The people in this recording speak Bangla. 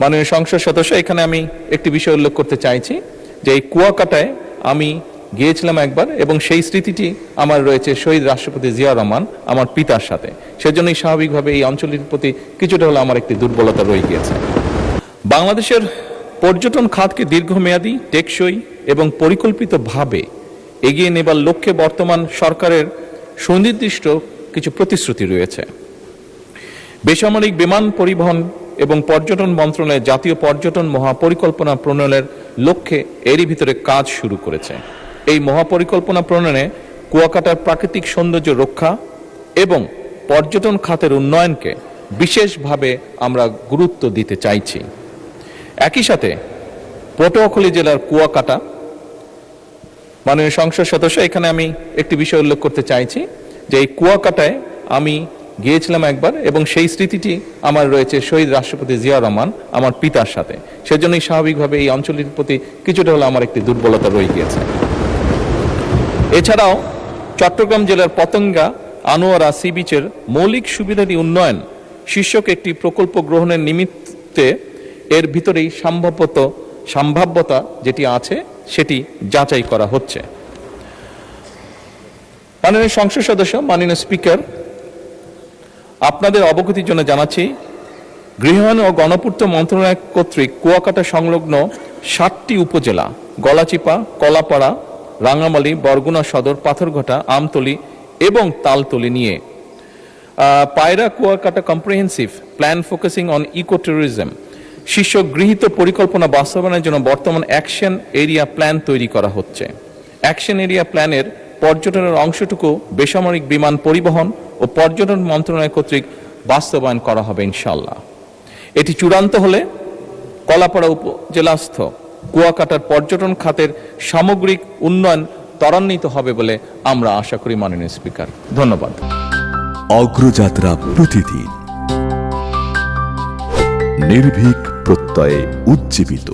মাননীয় সংসদ সদস্য, এখানে আমি একটি বিষয় উল্লেখ করতে চাইছি যে এই কুয়াকাটায় আমি গিয়েছিলাম একবার এবং সেই স্মৃতিটি আমার রয়েছে শহীদ রাষ্ট্রপতি জিয়াউর রহমান আমার পিতার সাথে। সেজন্যই স্বাভাবিকভাবে এই অঞ্চলটির প্রতি কিছুটা হলে আমার একটি দুর্বলতা রয়ে গিয়েছে। বাংলাদেশের পর্যটন খাতকে দীর্ঘমেয়াদী, টেকসই এবং পরিকল্পিতভাবে এগিয়ে নেবার লক্ষ্যে বর্তমান সরকারের সুনির্দিষ্ট কিছু প্রতিশ্রুতি রয়েছে। বেসামরিক বিমান পরিবহন এবং পর্যটন মন্ত্রণালয় জাতীয় পর্যটন মহাপরিকল্পনা প্রণয়নের লক্ষ্যে এরই ভিতরে কাজ শুরু করেছে। এই মহাপরিকল্পনা প্রণয়নে কুয়াকাটার প্রাকৃতিক সৌন্দর্য রক্ষা এবং পর্যটন খাতের উন্নয়নকে বিশেষভাবে আমরা গুরুত্ব দিতে চাইছি। একই সাথে পটুয়াখালী জেলার কুয়াকাটা, মাননীয় সংসদ সদস্য, এখানে আমি একটি বিষয় উল্লেখ করতে চাইছি যে এই কুয়াকাটায় আমি গিয়েছিলাম একবার এবং সেই স্মৃতিটি আমার রয়েছে শহীদ রাষ্ট্রপতি জিয়াউর রহমান আমার পিতার সাথে। সেজন্যই স্বাভাবিকভাবে এই অঞ্চলটির প্রতি কিছুটা হলে আমার একটি দুর্বলতা রয়ে গিয়েছে। এছাড়াও চট্টগ্রাম জেলার পতেঙ্গা আনোয়ারা সি বিচের মৌলিক সুবিধাদি উন্নয়ন শীর্ষক একটি প্রকল্প গ্রহণের নিমিত্তে এর ভিতরেই সম্ভাব্যতা যেটি আছে সেটি যাচাই করা হচ্ছে। মাননীয় সংসদ সদস্য, মাননীয় স্পিকার, আপনাদের অবগতির জন্য জানাচ্ছি গৃহায়ন ও গণপূর্ত মন্ত্রণালয় কর্তৃক কুয়াকাটা সংলগ্ন 7টি উপজেলা গলাচিপা, কলাপাড়া, রাঙামালী, বরগুনা সদর, পাথরঘাটা, আমতলী এবং তালতলী নিয়ে Payra Kuakata comprehensive plan focusing on eco tourism শীর্ষক গৃহীত পরিকল্পনা বাস্তবায়নের জন্য বর্তমান অ্যাকশন এরিয়া প্ল্যান তৈরি করা হচ্ছে। অ্যাকশন এরিয়া প্ল্যানের পর্যটনের অংশটুকু বেসামরিক বিমান পরিবহন ও পর্যটন মন্ত্রণালয় কর্তৃক বাস্তবায়ন করা হবে ইনশাআল্লাহ। এটি চূড়ান্ত হলে কলাপাড়া উপজেলাস্থ কুয়াকাটার পর্যটন খাতের সামগ্রিক উন্নয়ন ত্বরান্বিত হবে বলে আমরা আশা করি। মাননীয় স্পিকার, ধন্যবাদ। অগ্রযাত্রা প্রতিদিন নির্ভীক প্রত্যয়ে উজ্জীবিত।